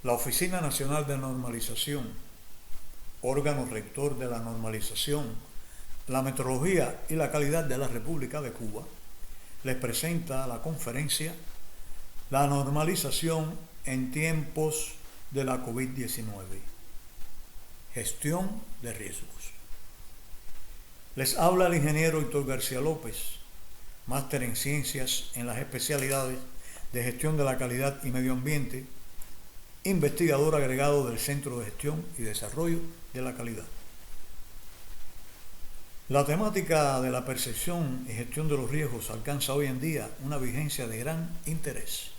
La Oficina Nacional de Normalización, órgano rector de la normalización, la metrología y la calidad de la República de Cuba, les presenta la conferencia La normalización en tiempos de la COVID-19. Gestión de riesgos. Les habla el ingeniero Héctor García López, máster en ciencias en las especialidades de gestión de la calidad y medio ambiente, investigador agregado del Centro de Gestión y Desarrollo de la Calidad. La temática de la percepción y gestión de los riesgos alcanza hoy en día una vigencia de gran interés.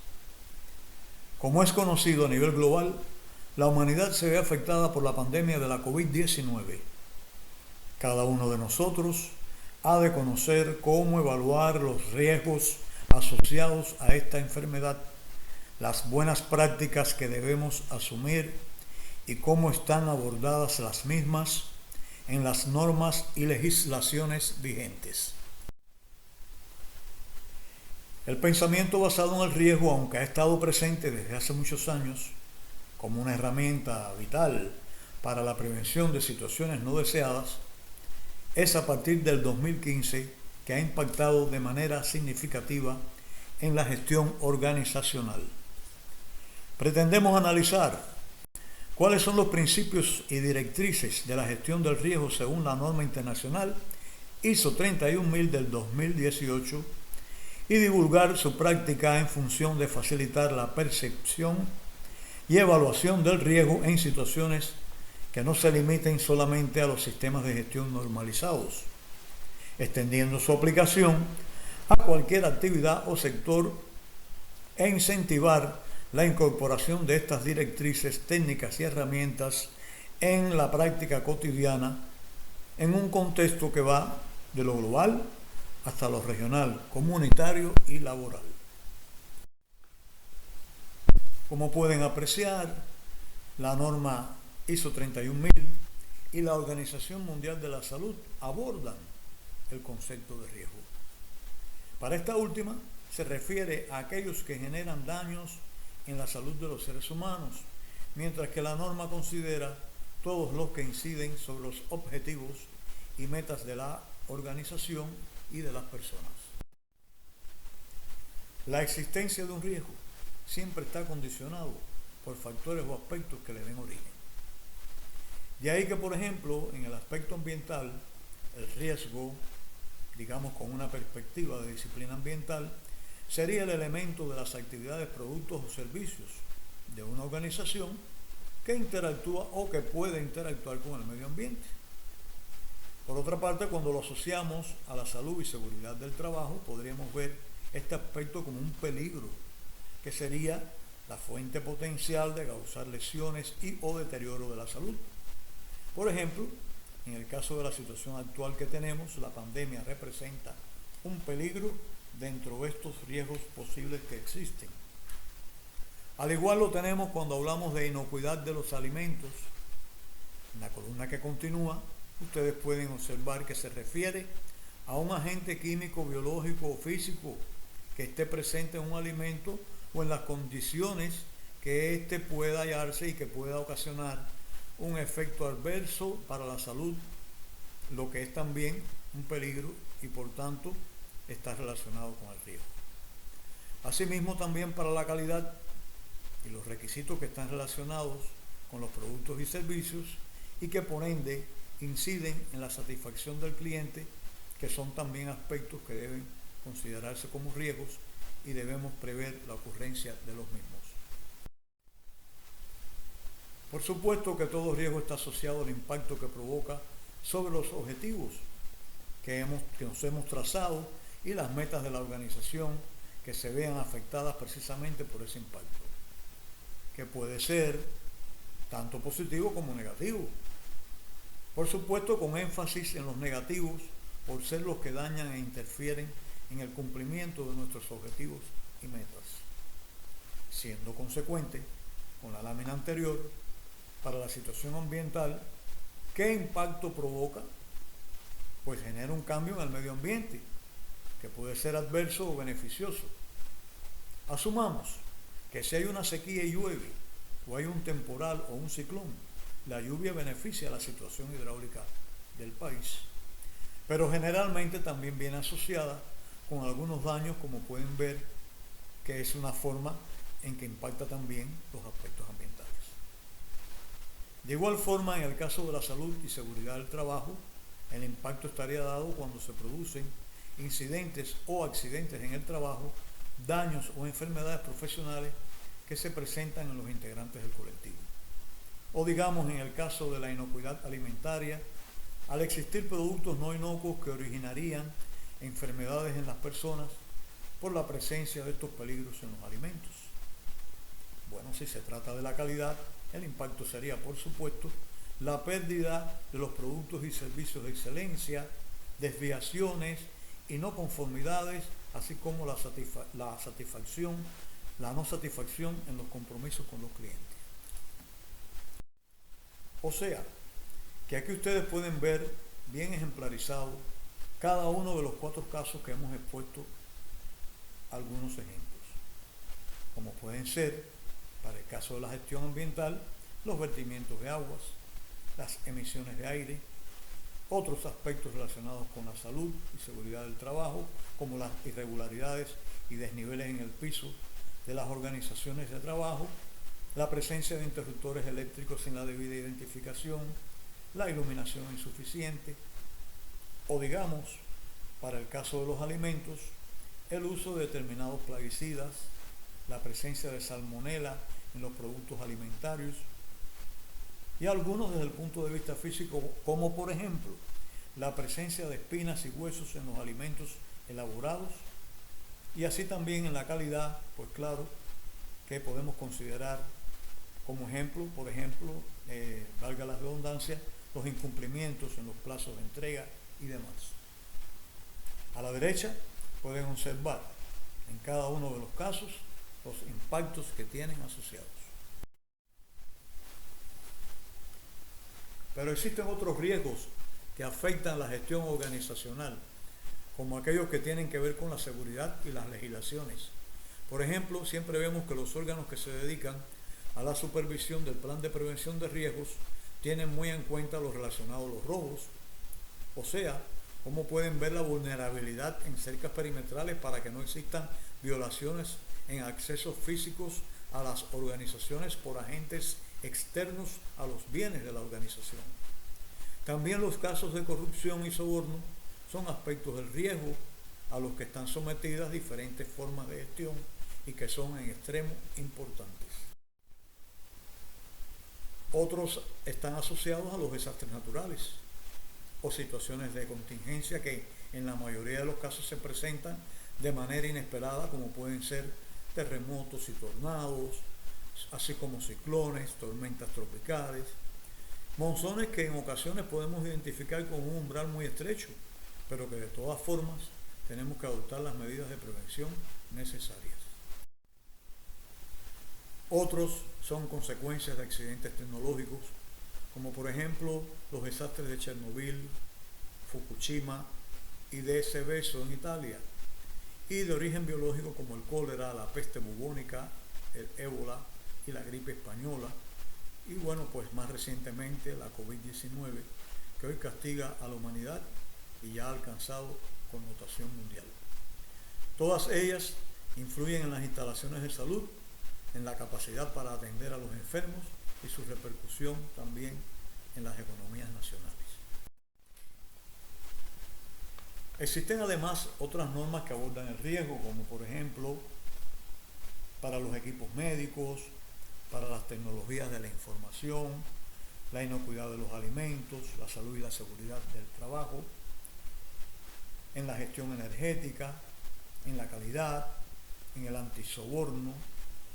Como es conocido a nivel global, la humanidad se ve afectada por la pandemia de la COVID-19. Cada uno de nosotros ha de conocer cómo evaluar los riesgos asociados a esta enfermedad, las buenas prácticas que debemos asumir y cómo están abordadas las mismas en las normas y legislaciones vigentes. El pensamiento basado en el riesgo, aunque ha estado presente desde hace muchos años como una herramienta vital para la prevención de situaciones no deseadas, es a partir del 2015 que ha impactado de manera significativa en la gestión organizacional. Pretendemos analizar cuáles son los principios y directrices de la gestión del riesgo según la norma internacional ISO 31000 del 2018 y divulgar su práctica en función de facilitar la percepción y evaluación del riesgo en situaciones que no se limiten solamente a los sistemas de gestión normalizados, extendiendo su aplicación a cualquier actividad o sector e incentivar la incorporación de estas directrices técnicas y herramientas en la práctica cotidiana en un contexto que va de lo global hasta lo regional, comunitario y laboral. Como pueden apreciar, la norma ISO 31000 y la Organización Mundial de la Salud abordan el concepto de riesgo. Para esta última se refiere a aquellos que generan daños en la salud de los seres humanos, mientras que la norma considera todos los que inciden sobre los objetivos y metas de la organización y de las personas. La existencia de un riesgo siempre está condicionado por factores o aspectos que le den origen. De ahí que, por ejemplo, en el aspecto ambiental, el riesgo, digamos con una perspectiva de disciplina ambiental, sería el elemento de las actividades, productos o servicios de una organización que interactúa o que puede interactuar con el medio ambiente. Por otra parte, cuando lo asociamos a la salud y seguridad del trabajo, podríamos ver este aspecto como un peligro, que sería la fuente potencial de causar lesiones y o deterioro de la salud. Por ejemplo, en el caso de la situación actual que tenemos, la pandemia representa un peligro dentro de estos riesgos posibles que existen. Al igual lo tenemos cuando hablamos de inocuidad de los alimentos. En la columna que continúa, ustedes pueden observar que se refiere a un agente químico, biológico o físico que esté presente en un alimento o en las condiciones que éste pueda hallarse y que pueda ocasionar un efecto adverso para la salud, lo que es también un peligro y por tanto está relacionado con el riesgo. Asimismo, también para la calidad y los requisitos que están relacionados con los productos y servicios y que por ende inciden en la satisfacción del cliente, que son también aspectos que deben considerarse como riesgos y debemos prever la ocurrencia de los mismos. Por supuesto que todo riesgo está asociado al impacto que provoca sobre los objetivos que nos hemos trazado y las metas de la organización que se vean afectadas precisamente por ese impacto, que puede ser tanto positivo como negativo. Por supuesto, con énfasis en los negativos, por ser los que dañan e interfieren en el cumplimiento de nuestros objetivos y metas. Siendo consecuente con la lámina anterior, para la situación ambiental, ¿qué impacto provoca? Pues genera un cambio en el medio ambiente, que puede ser adverso o beneficioso. Asumamos que si hay una sequía y llueve, o hay un temporal o un ciclón, la lluvia beneficia a la situación hidráulica del país, pero generalmente también viene asociada con algunos daños, como pueden ver, que es una forma en que impacta también los aspectos ambientales. De igual forma, en el caso de la salud y seguridad del trabajo, el impacto estaría dado cuando se producen incidentes o accidentes en el trabajo, daños o enfermedades profesionales que se presentan en los integrantes del colectivo. O digamos, en el caso de la inocuidad alimentaria, al existir productos no inocuos que originarían enfermedades en las personas por la presencia de estos peligros en los alimentos. Bueno, si se trata de la calidad, el impacto sería, por supuesto, la pérdida de los productos y servicios de excelencia, desviaciones y no conformidades, así como la no satisfacción en los compromisos con los clientes. O sea, que aquí ustedes pueden ver bien ejemplarizado cada uno de los 4 casos que hemos expuesto algunos ejemplos, como pueden ser, para el caso de la gestión ambiental, los vertimientos de aguas, las emisiones de aire, otros aspectos relacionados con la salud y seguridad del trabajo, como las irregularidades y desniveles en el piso de las organizaciones de trabajo, la presencia de interruptores eléctricos sin la debida identificación, la iluminación insuficiente, o digamos, para el caso de los alimentos, el uso de determinados plaguicidas, la presencia de salmonela en los productos alimentarios, y algunos desde el punto de vista físico, como por ejemplo la presencia de espinas y huesos en los alimentos elaborados, y así también en la calidad, pues claro, que podemos considerar como ejemplo, por ejemplo, valga la redundancia, los incumplimientos en los plazos de entrega y demás. A la derecha pueden observar en cada uno de los casos los impactos que tienen asociados. Pero existen otros riesgos que afectan la gestión organizacional, como aquellos que tienen que ver con la seguridad y las legislaciones. Por ejemplo, siempre vemos que los órganos que se dedican a la supervisión del plan de prevención de riesgos tienen muy en cuenta lo relacionado a los robos, o sea, cómo pueden ver la vulnerabilidad en cercas perimetrales para que no existan violaciones en accesos físicos a las organizaciones por agentes externos a los bienes de la organización. También los casos de corrupción y soborno son aspectos del riesgo a los que están sometidas diferentes formas de gestión y que son en extremo importantes. Otros están asociados a los desastres naturales o situaciones de contingencia que en la mayoría de los casos se presentan de manera inesperada, como pueden ser terremotos y tornados, así como ciclones, tormentas tropicales, monzones que en ocasiones podemos identificar con un umbral muy estrecho, pero que de todas formas tenemos que adoptar las medidas de prevención necesarias. Otros son consecuencias de accidentes tecnológicos, como por ejemplo los desastres de Chernobyl, Fukushima y de Seveso en Italia, y de origen biológico como el cólera, la peste bubónica, el ébola y la gripe española, y bueno, pues más recientemente la COVID-19, que hoy castiga a la humanidad y ya ha alcanzado connotación mundial. Todas ellas influyen en las instalaciones de salud, en la capacidad para atender a los enfermos y su repercusión también en las economías nacionales. Existen además otras normas que abordan el riesgo, como por ejemplo para los equipos médicos, para las tecnologías de la información, la inocuidad de los alimentos, la salud y la seguridad del trabajo, en la gestión energética, en la calidad, en el antisoborno,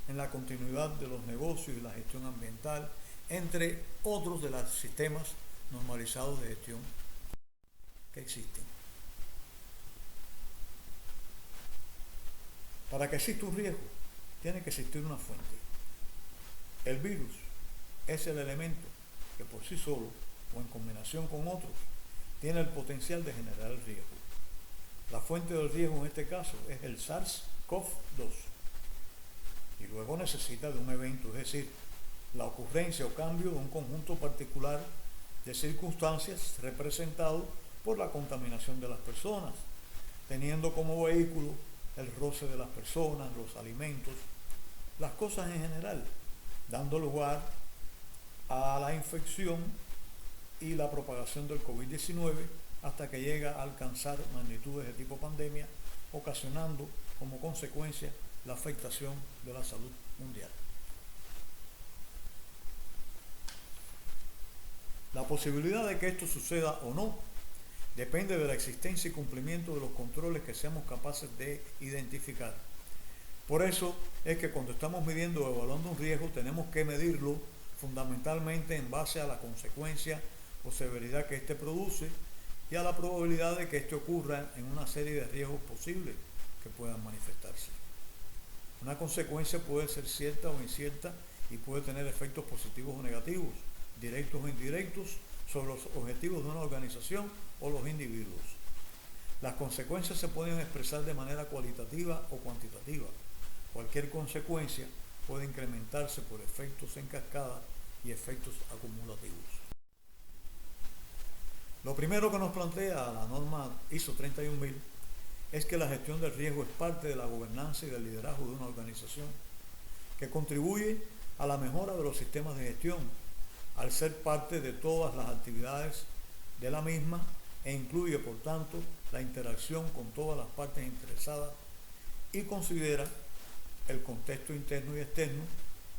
en la continuidad de los negocios y la gestión ambiental, entre otros de los sistemas normalizados de gestión que existen. Para que exista un riesgo, tiene que existir una fuente. El virus es el elemento que por sí solo o en combinación con otros tiene el potencial de generar el riesgo. La fuente del riesgo en este caso es el SARS-CoV-2 y luego necesita de un evento, es decir, la ocurrencia o cambio de un conjunto particular de circunstancias representado por la contaminación de las personas, teniendo como vehículo el roce de las personas, los alimentos, las cosas en general, dando lugar a la infección y la propagación del COVID-19 hasta que llega a alcanzar magnitudes de tipo pandemia, ocasionando como consecuencia la afectación de la salud mundial. La posibilidad de que esto suceda o no depende de la existencia y cumplimiento de los controles que seamos capaces de identificar. Por eso es que cuando estamos midiendo o evaluando un riesgo tenemos que medirlo fundamentalmente en base a la consecuencia o severidad que éste produce y a la probabilidad de que éste ocurra en una serie de riesgos posibles que puedan manifestarse. Una consecuencia puede ser cierta o incierta y puede tener efectos positivos o negativos, directos o indirectos, sobre los objetivos de una organización o los individuos. Las consecuencias se pueden expresar de manera cualitativa o cuantitativa. Cualquier consecuencia puede incrementarse por efectos en cascada y efectos acumulativos. Lo primero que nos plantea la norma ISO 31000 es que la gestión del riesgo es parte de la gobernanza y del liderazgo de una organización, que contribuye a la mejora de los sistemas de gestión, al ser parte de todas las actividades de la misma e incluye, por tanto, la interacción con todas las partes interesadas y considera el contexto interno y externo,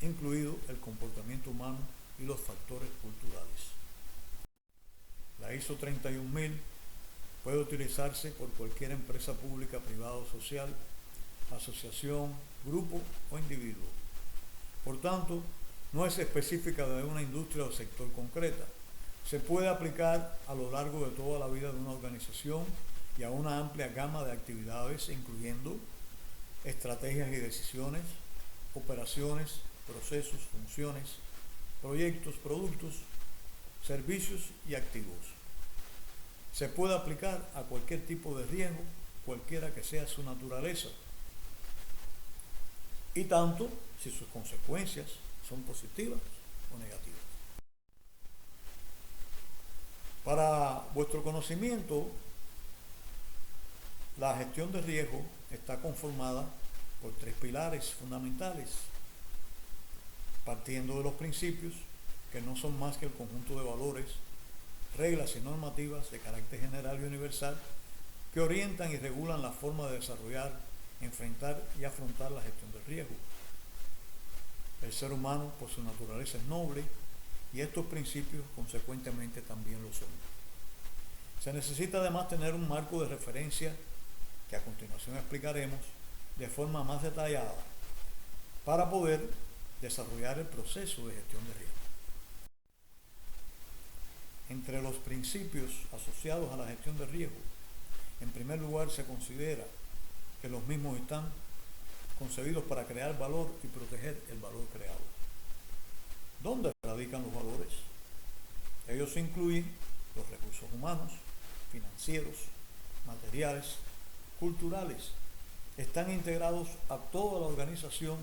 incluido el comportamiento humano y los factores culturales. La ISO 31000 puede utilizarse por cualquier empresa pública, privada o social, asociación, grupo o individuo. Por tanto, no es específica de una industria o sector concreta. Se puede aplicar a lo largo de toda la vida de una organización y a una amplia gama de actividades, incluyendo estrategias y decisiones, operaciones, procesos, funciones, proyectos, productos, servicios y activos. Se puede aplicar a cualquier tipo de riesgo, cualquiera que sea su naturaleza, y tanto si sus consecuencias son positivas o negativas. Para vuestro conocimiento, la gestión de riesgo está conformada por 3 pilares fundamentales, partiendo de los principios, que no son más que el conjunto de valores, reglas y normativas de carácter general y universal que orientan y regulan la forma de desarrollar, enfrentar y afrontar la gestión del riesgo. El ser humano, por su naturaleza, es noble y estos principios, consecuentemente, también lo son. Se necesita además tener un marco de referencia que a continuación explicaremos de forma más detallada para poder desarrollar el proceso de gestión de riesgo. Entre los principios asociados a la gestión de riesgo, en primer lugar se considera que los mismos están concebidos para crear valor y proteger el valor creado. ¿Dónde radican los valores? Ellos incluyen los recursos humanos, financieros, materiales, culturales. Están integrados a toda la organización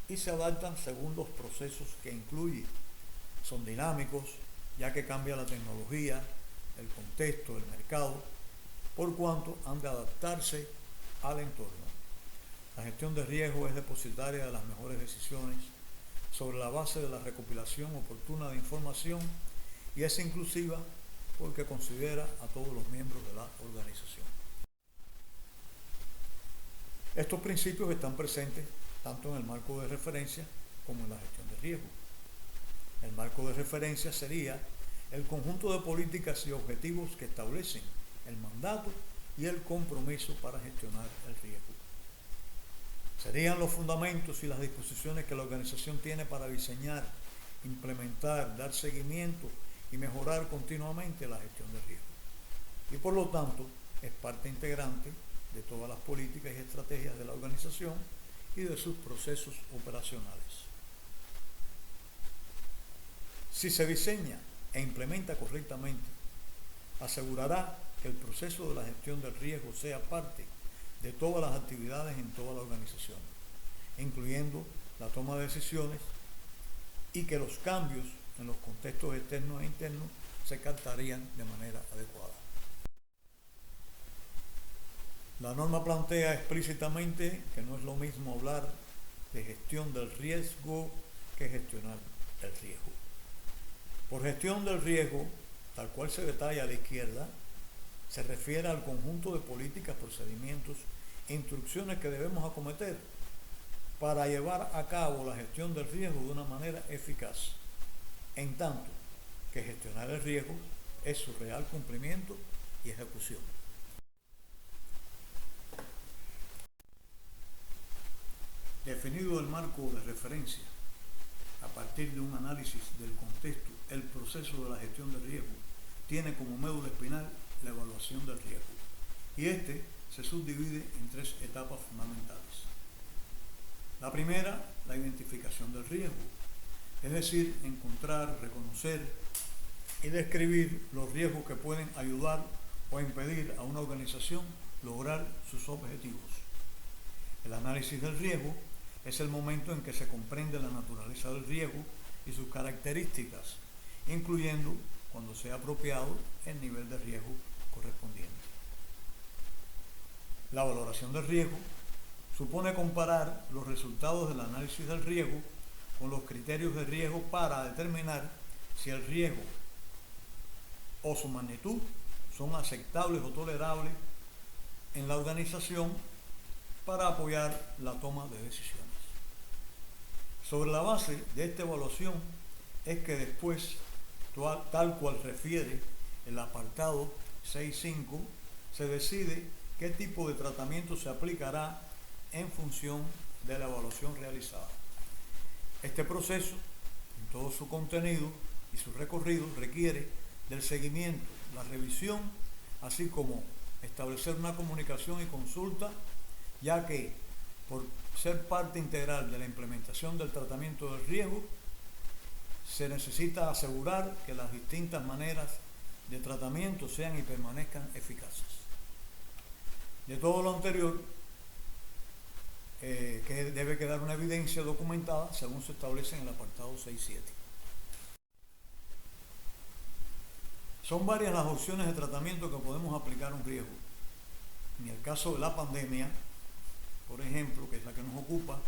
y se adaptan según los procesos que incluye. Son dinámicos, ya que cambia la tecnología, el contexto, el mercado, por cuanto han de adaptarse al entorno. La gestión de riesgo es depositaria de las mejores decisiones sobre la base de la recopilación oportuna de información y es inclusiva porque considera a todos los miembros de la organización. Estos principios están presentes tanto en el marco de referencia como en la gestión de riesgo. El marco de referencia sería el conjunto de políticas y objetivos que establecen el mandato y el compromiso para gestionar el riesgo. Serían los fundamentos y las disposiciones que la organización tiene para diseñar, implementar, dar seguimiento y mejorar continuamente la gestión de riesgo. Y por lo tanto, es parte integrante de todas las políticas y estrategias de la organización y de sus procesos operacionales. Si se diseña e implementa correctamente, asegurará que el proceso de la gestión del riesgo sea parte de todas las actividades en toda la organización, incluyendo la toma de decisiones, y que los cambios en los contextos externos e internos se captarían de manera adecuada. La norma plantea explícitamente que no es lo mismo hablar de gestión del riesgo que gestionar el riesgo. Por gestión del riesgo, tal cual se detalla a la izquierda, se refiere al conjunto de políticas, procedimientos e instrucciones que debemos acometer para llevar a cabo la gestión del riesgo de una manera eficaz, en tanto que gestionar el riesgo es su real cumplimiento y ejecución. Definido el marco de referencia, a partir de un análisis del contexto, el proceso de la gestión del riesgo tiene como médula espinal la evaluación del riesgo, y este se subdivide en tres etapas fundamentales. La primera, la identificación del riesgo, es decir, encontrar, reconocer y describir los riesgos que pueden ayudar o impedir a una organización lograr sus objetivos. El análisis del riesgo es el momento en que se comprende la naturaleza del riesgo y sus características, incluyendo, cuando sea apropiado, el nivel de riesgo correspondiente. La valoración del riesgo supone comparar los resultados del análisis del riesgo con los criterios de riesgo para determinar si el riesgo o su magnitud son aceptables o tolerables en la organización para apoyar la toma de decisiones. Sobre la base de esta evaluación es que después, tal cual refiere el apartado 6.5, se decide qué tipo de tratamiento se aplicará en función de la evaluación realizada. Este proceso, en todo su contenido y su recorrido, requiere del seguimiento, la revisión, así como establecer una comunicación y consulta, ya que por ser parte integral de la implementación del tratamiento del riesgo, se necesita asegurar que las distintas maneras de tratamiento sean y permanezcan eficaces. De todo lo anterior, que debe quedar una evidencia documentada según se establece en el apartado 6.7. Son varias las opciones de tratamiento que podemos aplicar a un riesgo. En el caso de la pandemia, por ejemplo, que es la que nos ocupa,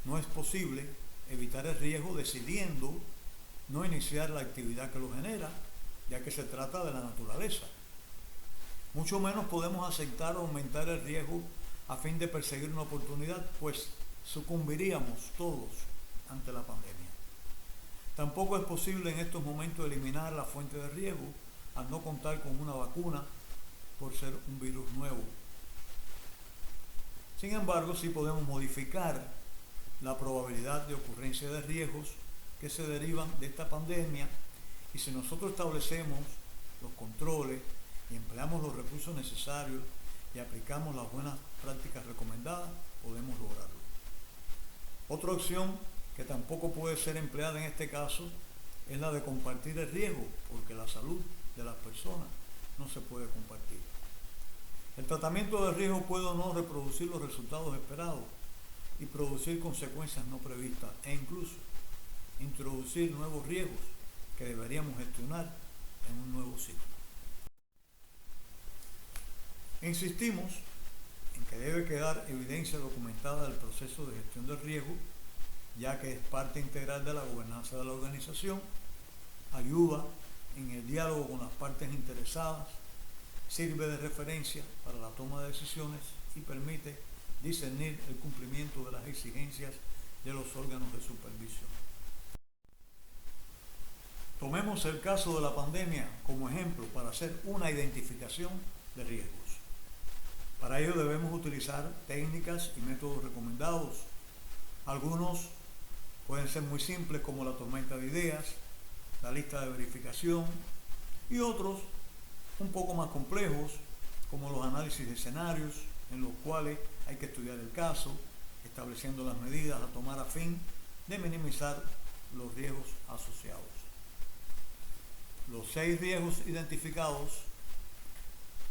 no es posible evitar el riesgo decidiendo no iniciar la actividad que lo genera, ya que se trata de la naturaleza. Mucho menos podemos aceptar o aumentar el riesgo a fin de perseguir una oportunidad, pues sucumbiríamos todos ante la pandemia. Tampoco es posible en estos momentos eliminar la fuente de riesgo al no contar con una vacuna por ser un virus nuevo. Sin embargo, sí podemos modificar la probabilidad de ocurrencia de riesgos que se derivan de esta pandemia, y si nosotros establecemos los controles y empleamos los recursos necesarios y aplicamos las buenas prácticas recomendadas, podemos lograrlo. Otra opción que tampoco puede ser empleada en este caso es la de compartir el riesgo, porque la salud de las personas no se puede compartir. El tratamiento del riesgo puede o no reproducir los resultados esperados y producir consecuencias no previstas, e incluso introducir nuevos riesgos que deberíamos gestionar en un nuevo ciclo. Insistimos en que debe quedar evidencia documentada del proceso de gestión del riesgo, ya que es parte integral de la gobernanza de la organización, ayuda en el diálogo con las partes interesadas, sirve de referencia para la toma de decisiones y permite discernir el cumplimiento de las exigencias de los órganos de supervisión. Tomemos el caso de la pandemia como ejemplo para hacer una identificación de riesgos. Para ello debemos utilizar técnicas y métodos recomendados. Algunos pueden ser muy simples, como la tormenta de ideas, la lista de verificación, y otros un poco más complejos, como los análisis de escenarios, en los cuales hay que estudiar el caso, estableciendo las medidas a tomar a fin de minimizar los riesgos asociados. Los 6 riesgos identificados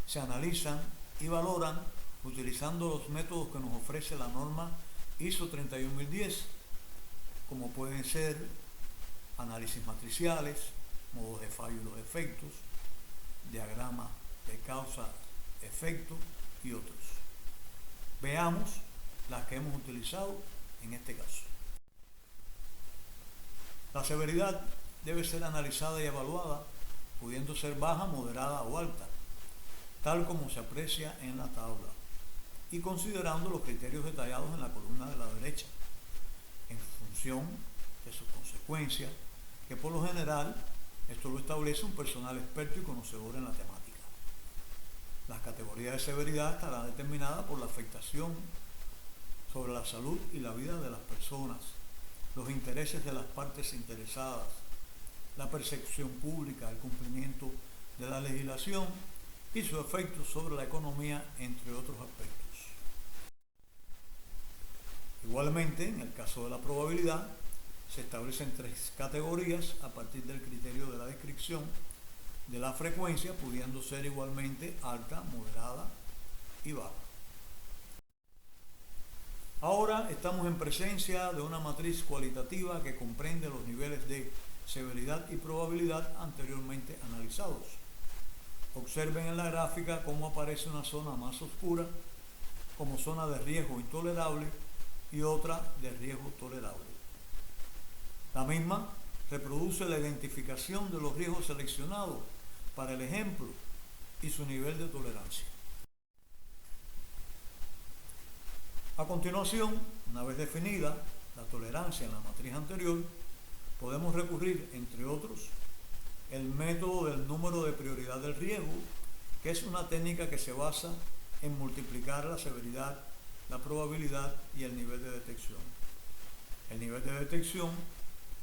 se analizan y valoran utilizando los métodos que nos ofrece la norma ISO 31010, como pueden ser análisis matriciales, modos de fallo y los efectos, diagrama de causa-efecto y otros. Veamos las que hemos utilizado en este caso. La severidad debe ser analizada y evaluada, pudiendo ser baja, moderada o alta, tal como se aprecia en la tabla, y considerando los criterios detallados en la columna de la derecha, en función de sus consecuencias, que por lo general esto lo establece un personal experto y conocedor en la temática. Las categorías de severidad estarán determinadas por la afectación sobre la salud y la vida de las personas, los intereses de las partes interesadas, la percepción pública del cumplimiento de la legislación y su efecto sobre la economía, entre otros aspectos. Igualmente, en el caso de la probabilidad, se establecen 3 categorías a partir del criterio de la descripción de la frecuencia, pudiendo ser igualmente alta, moderada y baja. Ahora estamos en presencia de una matriz cualitativa que comprende los niveles de severidad y probabilidad anteriormente analizados. Observen en la gráfica cómo aparece una zona más oscura como zona de riesgo intolerable y otra de riesgo tolerable. La misma reproduce la identificación de los riesgos seleccionados para el ejemplo y su nivel de tolerancia. A continuación, una vez definida la tolerancia en la matriz anterior, podemos recurrir, entre otros, el método del número de prioridad del riesgo, que es una técnica que se basa en multiplicar la severidad, la probabilidad y el nivel de detección. El nivel de detección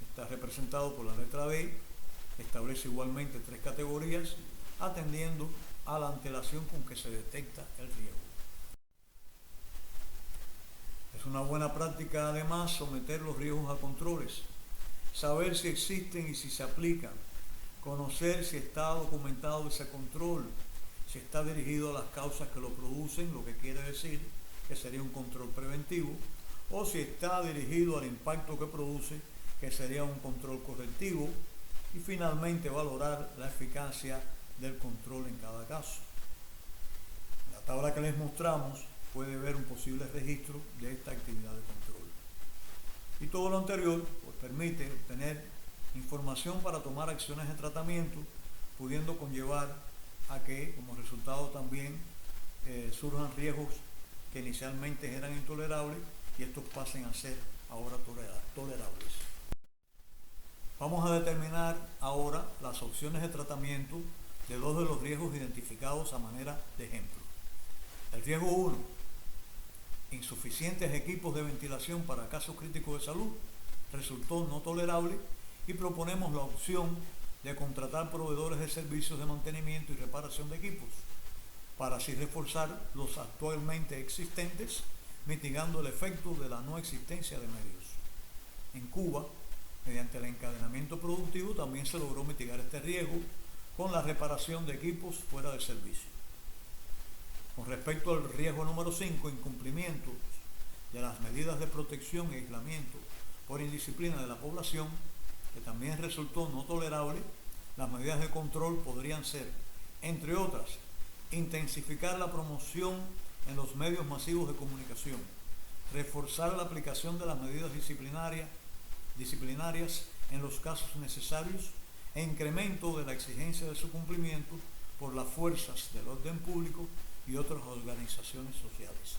está representado por la letra B, establece igualmente 3 categorías, atendiendo a la antelación con que se detecta el riesgo. Es una buena práctica además someter los riesgos a controles, saber si existen y si se aplican, conocer si está documentado ese control, si está dirigido a las causas que lo producen, lo que quiere decir que sería un control preventivo, o si está dirigido al impacto que produce, que sería un control correctivo, y finalmente valorar la eficacia del control en cada caso. En la tabla que les mostramos puede ver un posible registro de esta actividad de control. Y todo lo anterior pues, permite obtener información para tomar acciones de tratamiento, pudiendo conllevar a que como resultado también surjan riesgos que inicialmente eran intolerables y estos pasen a ser ahora tolerables. Vamos a determinar ahora las opciones de tratamiento de 2 de los riesgos identificados a manera de ejemplo. El riesgo 1, insuficientes equipos de ventilación para casos críticos de salud, resultó no tolerable y proponemos la opción de contratar proveedores de servicios de mantenimiento y reparación de equipos, para así reforzar los actualmente existentes, mitigando el efecto de la no existencia de medios. En Cuba, mediante el encadenamiento productivo, también se logró mitigar este riesgo con la reparación de equipos fuera de servicio. Con respecto al riesgo número 5, incumplimientos de las medidas de protección e aislamiento por indisciplina de la población, que también resultó no tolerable, las medidas de control podrían ser, entre otras, intensificar la promoción en los medios masivos de comunicación, reforzar la aplicación de las medidas disciplinarias en los casos necesarios e incremento de la exigencia de su cumplimiento por las fuerzas del orden público y otras organizaciones sociales.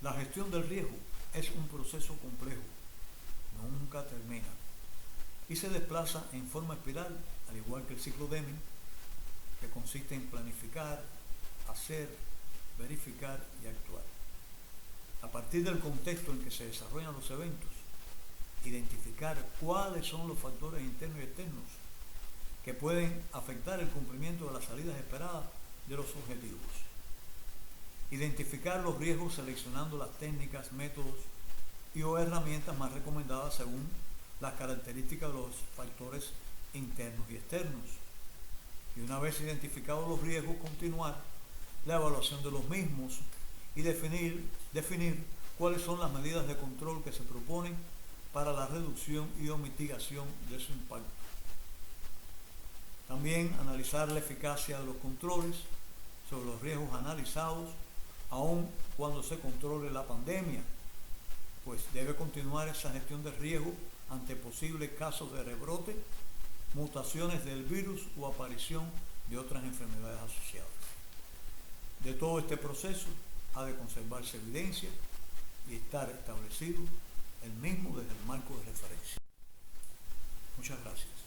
La gestión del riesgo es un proceso complejo, nunca termina, y se desplaza en forma espiral, al igual que el ciclo Deming, que consiste en planificar, hacer, verificar y actuar. A partir del contexto en que se desarrollan los eventos, identificar cuáles son los factores internos y externos que pueden afectar el cumplimiento de las salidas esperadas de los objetivos. Identificar los riesgos seleccionando las técnicas, métodos y o herramientas más recomendadas según las características de los factores internos y externos. Y una vez identificados los riesgos, continuar la evaluación de los mismos y definir cuáles son las medidas de control que se proponen para la reducción y o mitigación de su impacto. También analizar la eficacia de los controles sobre los riesgos analizados, aun cuando se controle la pandemia, pues debe continuar esa gestión de riesgo ante posibles casos de rebrote, mutaciones del virus o aparición de otras enfermedades asociadas. De todo este proceso ha de conservarse evidencia y estar establecido el mismo desde el marco de referencia. Muchas gracias.